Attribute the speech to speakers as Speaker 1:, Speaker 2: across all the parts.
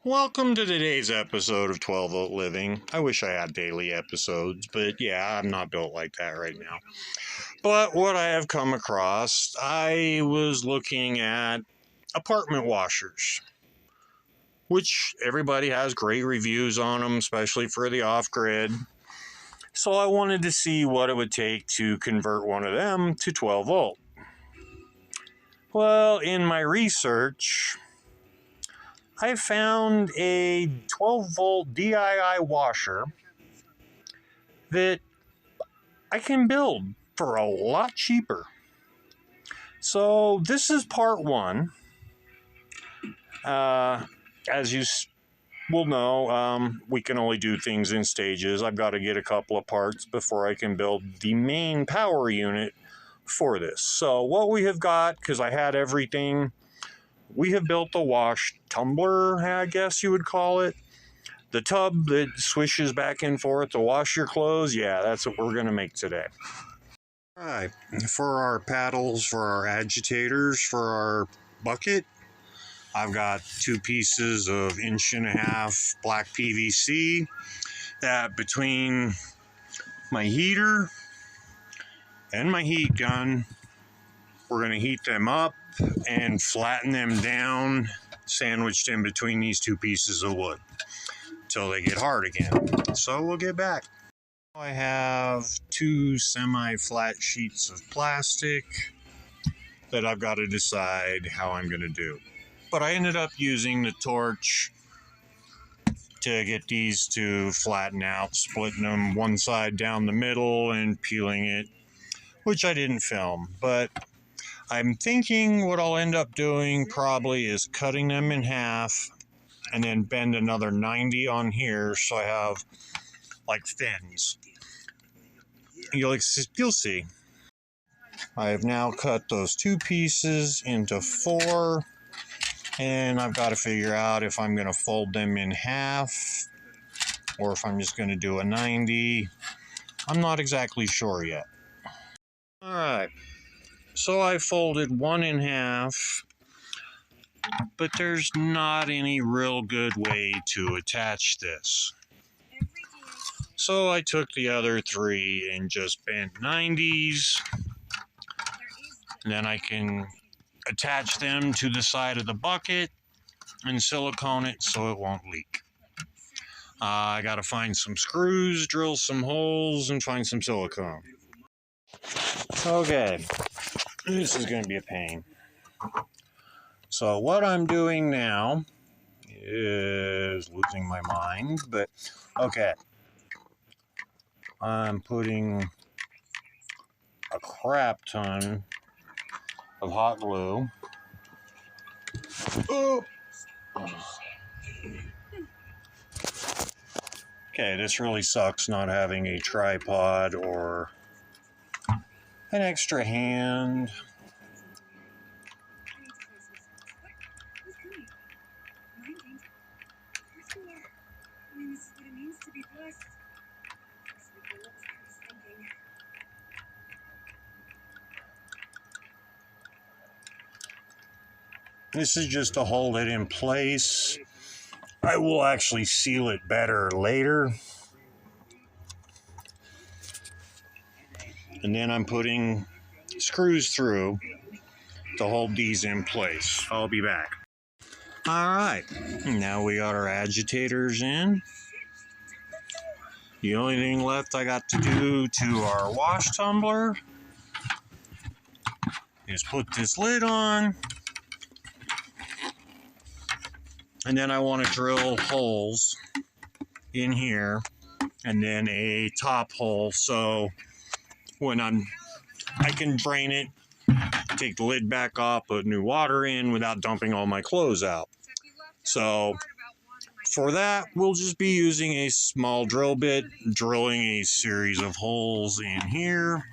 Speaker 1: Welcome to today's episode of 12 Volt Living. I wish I had daily episodes, but yeah, I'm not built like that right now. But what I have come across, I was looking at apartment washers, which everybody has great reviews on them, especially for the off-grid. So I wanted to see what it would take to convert one of them to 12 volt. Well, in my research, I found a 12 volt DIY washer that I can build for a lot cheaper. So this is part one. As you will know, we can only do things in stages. I've got to get a couple of parts before I can build the main power unit for this. So what we have got, because I had everything, we have built the wash tumbler, I guess you would call it. The tub that swishes back and forth to wash your clothes. Yeah, that's what we're going to make today. All right, for our paddles, for our agitators, for our bucket, I've got 2 pieces of 1.5" black PVC that between my heater and my heat gun, we're going to heat them up and flatten them down, sandwiched in between these 2 pieces of wood until they get hard again. So we'll get back. I have 2 semi-flat sheets of plastic that I've got to decide how I'm going to do. But I ended up using the torch to get these to flatten out, splitting them one side down the middle and peeling it, which I didn't film. But I'm thinking what I'll end up doing probably is cutting them in half and then bend another 90 on here so I have like fins. You'll see. I have now cut those 2 pieces into 4, and I've got to figure out if I'm going to fold them in half or if I'm just going to do a 90. I'm not exactly sure yet. All right. So I folded one in half, but there's not any real good way to attach this. So I took the other 3 and just bent 90s, and then I can attach them to the side of the bucket and silicone it so it won't leak. I got to find some screws, drill some holes, and find some silicone. Okay. This is going to be a pain. So what I'm doing now is losing my mind, but okay. I'm putting a crap ton of hot glue. Oh. Okay, this really sucks not having a tripod or an extra hand. This is just to hold it in place. I will actually seal it better later. And then I'm putting screws through to hold these in place. I'll be back. All right, now we got our agitators in. The only thing left I got to do to our wash tumbler is put this lid on. And then I want to drill holes in here and then a top hole so when I can drain it, take the lid back off, put new water in without dumping all my clothes out. So for that, we'll just be using a small drill bit, drilling a series of holes in here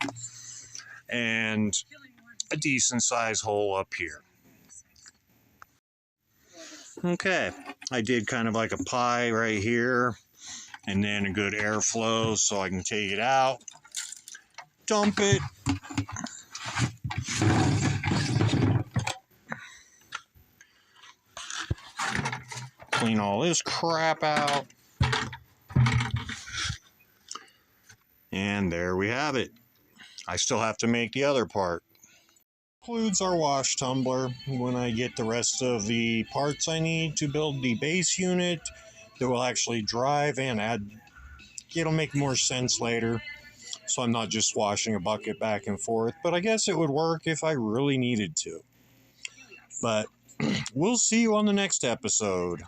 Speaker 1: and a decent size hole up here. Okay, I did kind of like a pie right here, and then a good airflow so I can take it out, dump it, clean all this crap out. And there we have it. I still have to make the other part. Includes our wash tumbler. When I get the rest of the parts I need to build the base unit that will actually drive and add, it'll make more sense later. So I'm not just washing a bucket back and forth, but I guess it would work if I really needed to. But we'll see you on the next episode.